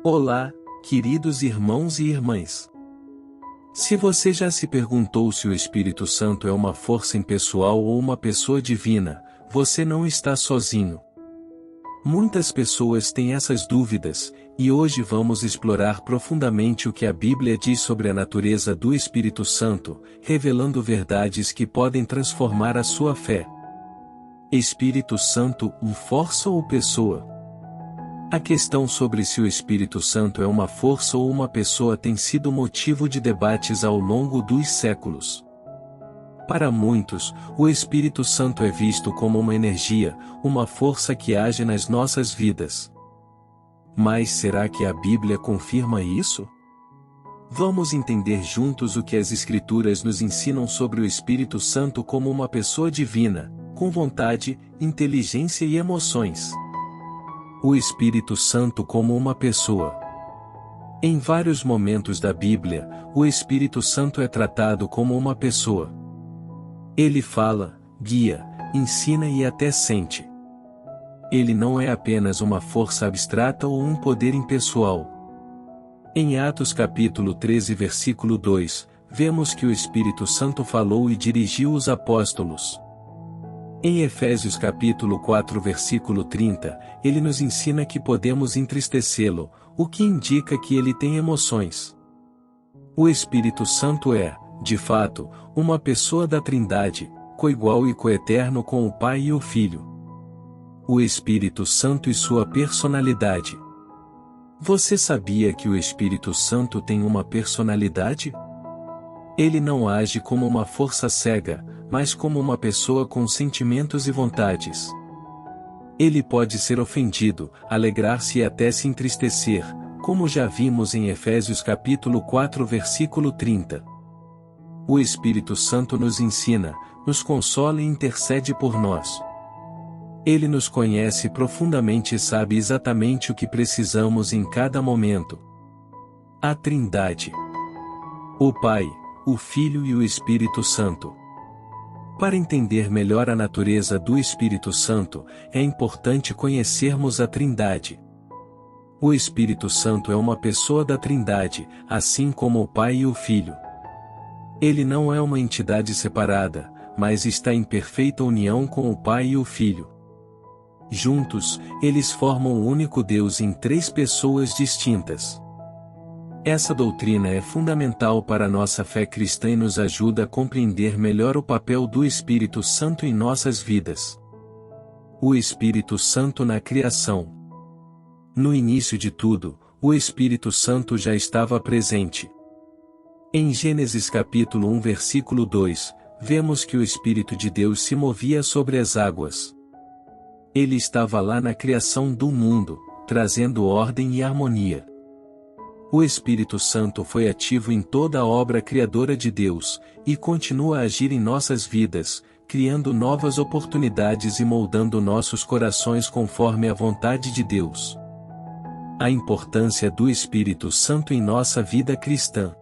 Olá, queridos irmãos e irmãs. Se você já se perguntou se o Espírito Santo é uma força impessoal ou uma pessoa divina, você não está sozinho. Muitas pessoas têm essas dúvidas, e hoje vamos explorar profundamente o que a Bíblia diz sobre a natureza do Espírito Santo, revelando verdades que podem transformar a sua fé. Espírito Santo, força ou pessoa? A questão sobre se o Espírito Santo é uma força ou uma pessoa tem sido motivo de debates ao longo dos séculos. Para muitos, o Espírito Santo é visto como uma energia, uma força que age nas nossas vidas. Mas será que a Bíblia confirma isso? Vamos entender juntos o que as Escrituras nos ensinam sobre o Espírito Santo como uma pessoa divina, com vontade, inteligência e emoções. O Espírito Santo como uma pessoa. Em vários momentos da Bíblia, o Espírito Santo é tratado como uma pessoa. Ele fala, guia, ensina e até sente. Ele não é apenas uma força abstrata ou um poder impessoal. Em Atos capítulo 13 versículo 2, vemos que o Espírito Santo falou e dirigiu os apóstolos. Em Efésios capítulo 4 versículo 30, ele nos ensina que podemos entristecê-lo, o que indica que ele tem emoções. O Espírito Santo é, de fato, uma pessoa da Trindade, coigual e coeterno com o Pai e o Filho. O Espírito Santo e sua personalidade. Você sabia que o Espírito Santo tem uma personalidade? Ele não age como uma força cega, mas como uma pessoa com sentimentos e vontades. Ele pode ser ofendido, alegrar-se e até se entristecer, como já vimos em Efésios capítulo 4 versículo 30. O Espírito Santo nos ensina, nos consola e intercede por nós. Ele nos conhece profundamente e sabe exatamente o que precisamos em cada momento. A Trindade. O Pai, o Filho e o Espírito Santo. Para entender melhor a natureza do Espírito Santo, é importante conhecermos a Trindade. O Espírito Santo é uma pessoa da Trindade, assim como o Pai e o Filho. Ele não é uma entidade separada, mas está em perfeita união com o Pai e o Filho. Juntos, eles formam o único Deus em três pessoas distintas. Essa doutrina é fundamental para a nossa fé cristã e nos ajuda a compreender melhor o papel do Espírito Santo em nossas vidas. O Espírito Santo na criação. No início de tudo, o Espírito Santo já estava presente. Em Gênesis capítulo 1 versículo 2, vemos que o Espírito de Deus se movia sobre as águas. Ele estava lá na criação do mundo, trazendo ordem e harmonia. O Espírito Santo foi ativo em toda a obra criadora de Deus, e continua a agir em nossas vidas, criando novas oportunidades e moldando nossos corações conforme a vontade de Deus. A importância do Espírito Santo em nossa vida cristã.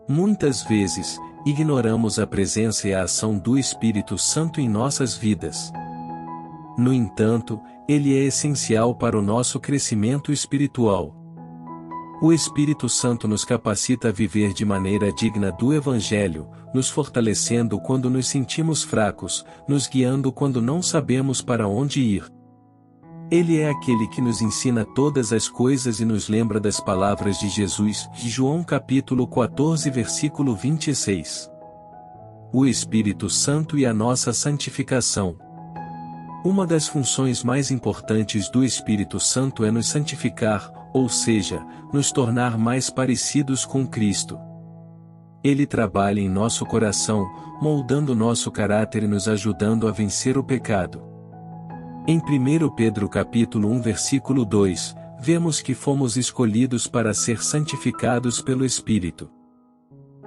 Muitas vezes, ignoramos a presença e a ação do Espírito Santo em nossas vidas. No entanto, ele é essencial para o nosso crescimento espiritual. O Espírito Santo nos capacita a viver de maneira digna do Evangelho, nos fortalecendo quando nos sentimos fracos, nos guiando quando não sabemos para onde ir. Ele é aquele que nos ensina todas as coisas e nos lembra das palavras de Jesus, de João capítulo 14 versículo 26. O Espírito Santo e a nossa santificação. Uma das funções mais importantes do Espírito Santo é nos santificar, ou seja, nos tornar mais parecidos com Cristo. Ele trabalha em nosso coração, moldando nosso caráter e nos ajudando a vencer o pecado. Em 1 Pedro capítulo 1 versículo 2, vemos que fomos escolhidos para ser santificados pelo Espírito.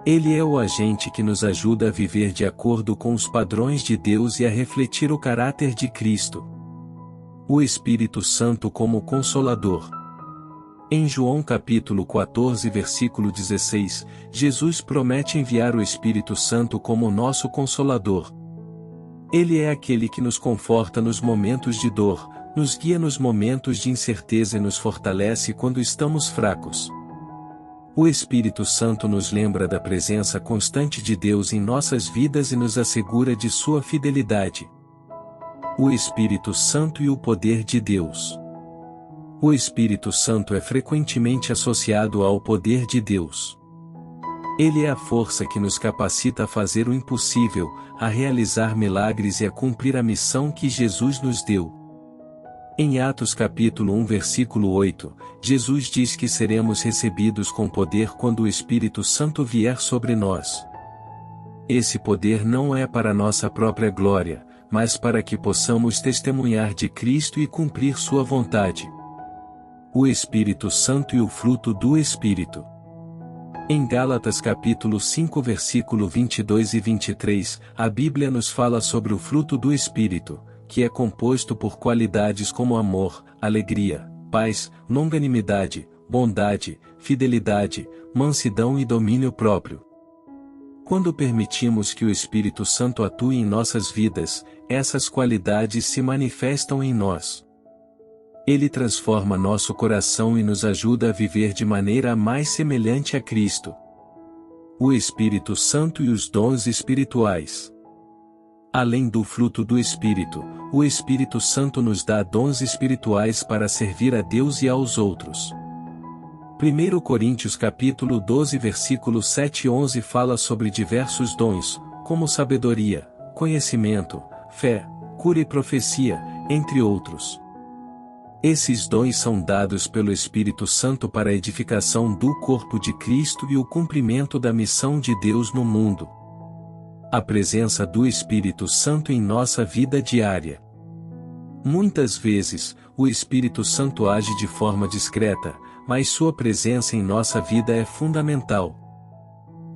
Ele é o agente que nos ajuda a viver de acordo com os padrões de Deus e a refletir o caráter de Cristo. O Espírito Santo como Consolador. Em João capítulo 14 versículo 16, Jesus promete enviar o Espírito Santo como nosso Consolador. Ele é aquele que nos conforta nos momentos de dor, Nos guia nos momentos de incerteza e nos fortalece quando estamos fracos. O Espírito Santo nos lembra da presença constante de Deus em nossas vidas e nos assegura de sua fidelidade. O Espírito Santo e o poder de Deus. O Espírito Santo é frequentemente associado ao poder de Deus. Ele é a força que nos capacita a fazer o impossível, a realizar milagres e a cumprir a missão que Jesus nos deu. Em Atos capítulo 1 versículo 8, Jesus diz que seremos recebidos com poder quando o Espírito Santo vier sobre nós. Esse poder não é para nossa própria glória, mas para que possamos testemunhar de Cristo e cumprir sua vontade. O Espírito Santo e o fruto do Espírito. Em Gálatas capítulo 5 versículo 22 e 23, a Bíblia nos fala sobre o fruto do Espírito, que é composto por qualidades como amor, alegria, paz, longanimidade, bondade, fidelidade, mansidão e domínio próprio. Quando permitimos que o Espírito Santo atue em nossas vidas, essas qualidades se manifestam em nós. Ele transforma nosso coração e nos ajuda a viver de maneira mais semelhante a Cristo. O Espírito Santo e os dons espirituais. Além do fruto do Espírito, o Espírito Santo nos dá dons espirituais para servir a Deus e aos outros. 1 Coríntios capítulo 12 versículo 7 e 11 fala sobre diversos dons, como sabedoria, conhecimento, fé, cura e profecia, entre outros. Esses dons são dados pelo Espírito Santo para a edificação do corpo de Cristo e o cumprimento da missão de Deus no mundo. A presença do Espírito Santo em nossa vida diária. Muitas vezes, o Espírito Santo age de forma discreta, mas sua presença em nossa vida é fundamental.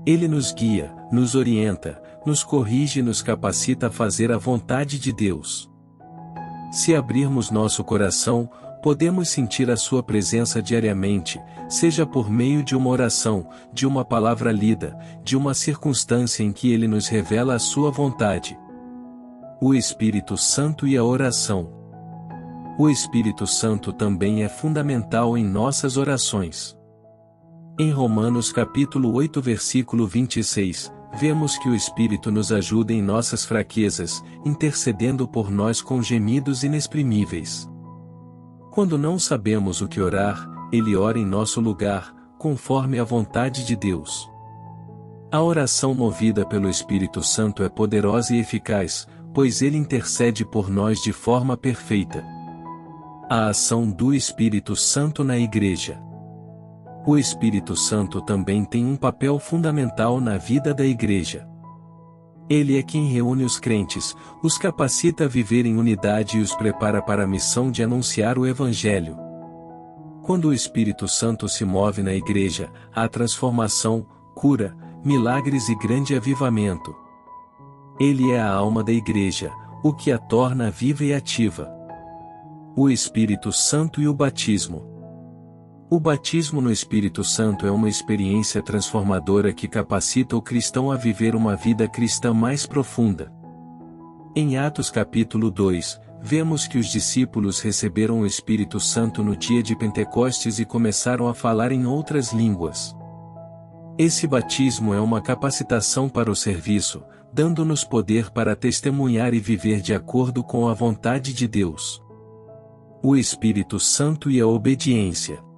Ele nos guia, nos orienta, nos corrige e nos capacita a fazer a vontade de Deus. Se abrirmos nosso coração, podemos sentir a sua presença diariamente, seja por meio de uma oração, de uma palavra lida, de uma circunstância em que ele nos revela a sua vontade. O Espírito Santo e a oração. O Espírito Santo também é fundamental em nossas orações. Em Romanos capítulo 8 versículo 26, vemos que o Espírito nos ajuda em nossas fraquezas, intercedendo por nós com gemidos inexprimíveis. Quando não sabemos o que orar, Ele ora em nosso lugar, conforme a vontade de Deus. A oração movida pelo Espírito Santo é poderosa e eficaz, pois Ele intercede por nós de forma perfeita. A ação do Espírito Santo na Igreja. O Espírito Santo também tem um papel fundamental na vida da Igreja. Ele é quem reúne os crentes, os capacita a viver em unidade e os prepara para a missão de anunciar o Evangelho. Quando o Espírito Santo se move na Igreja, há transformação, cura, milagres e grande avivamento. Ele é a alma da Igreja, o que a torna viva e ativa. O Espírito Santo e o batismo. O batismo no Espírito Santo é uma experiência transformadora que capacita o cristão a viver uma vida cristã mais profunda. Em Atos capítulo 2, vemos que os discípulos receberam o Espírito Santo no dia de Pentecostes e começaram a falar em outras línguas. Esse batismo é uma capacitação para o serviço, dando-nos poder para testemunhar e viver de acordo com a vontade de Deus. O Espírito Santo e a obediência.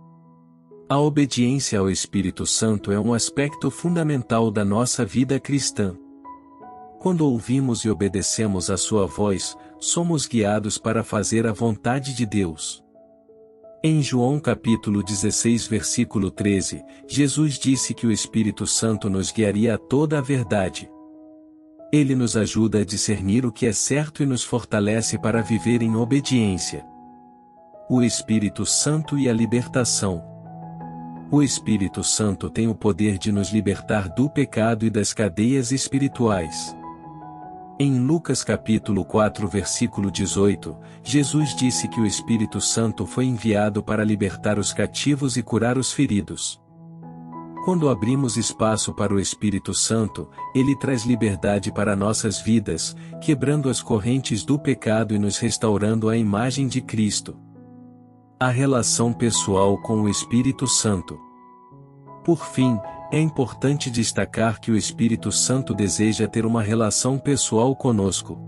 A obediência ao Espírito Santo é um aspecto fundamental da nossa vida cristã. Quando ouvimos e obedecemos a sua voz, somos guiados para fazer a vontade de Deus. Em João capítulo 16 versículo 13, Jesus disse que o Espírito Santo nos guiaria a toda a verdade. Ele nos ajuda a discernir o que é certo e nos fortalece para viver em obediência. O Espírito Santo e a libertação. O Espírito Santo tem o poder de nos libertar do pecado e das cadeias espirituais. Em Lucas capítulo 4 versículo 18, Jesus disse que o Espírito Santo foi enviado para libertar os cativos e curar os feridos. Quando abrimos espaço para o Espírito Santo, ele traz liberdade para nossas vidas, quebrando as correntes do pecado e nos restaurando à imagem de Cristo. A relação pessoal com o Espírito Santo. Por fim, é importante destacar que o Espírito Santo deseja ter uma relação pessoal conosco.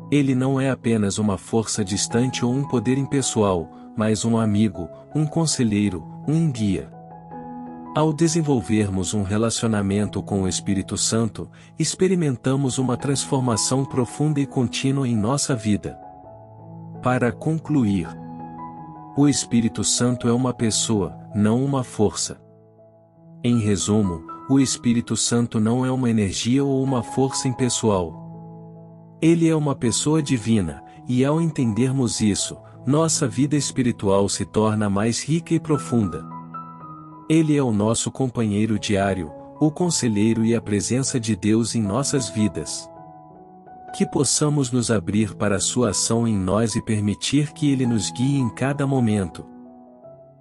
Ele não é apenas uma força distante ou um poder impessoal, mas um amigo, um conselheiro, um guia. Ao desenvolvermos um relacionamento com o Espírito Santo, experimentamos uma transformação profunda e contínua em nossa vida. Para concluir, o Espírito Santo é uma pessoa, não uma força. Em resumo, o Espírito Santo não é uma energia ou uma força impessoal. Ele é uma pessoa divina, e ao entendermos isso, nossa vida espiritual se torna mais rica e profunda. Ele é o nosso companheiro diário, o conselheiro e a presença de Deus em nossas vidas. Que possamos nos abrir para a sua ação em nós e permitir que Ele nos guie em cada momento.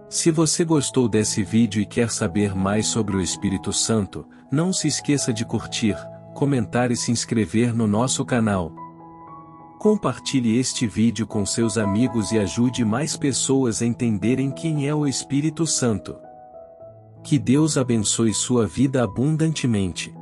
Se você gostou desse vídeo e quer saber mais sobre o Espírito Santo, não se esqueça de curtir, comentar e se inscrever no nosso canal. Compartilhe este vídeo com seus amigos e ajude mais pessoas a entenderem quem é o Espírito Santo. Que Deus abençoe sua vida abundantemente.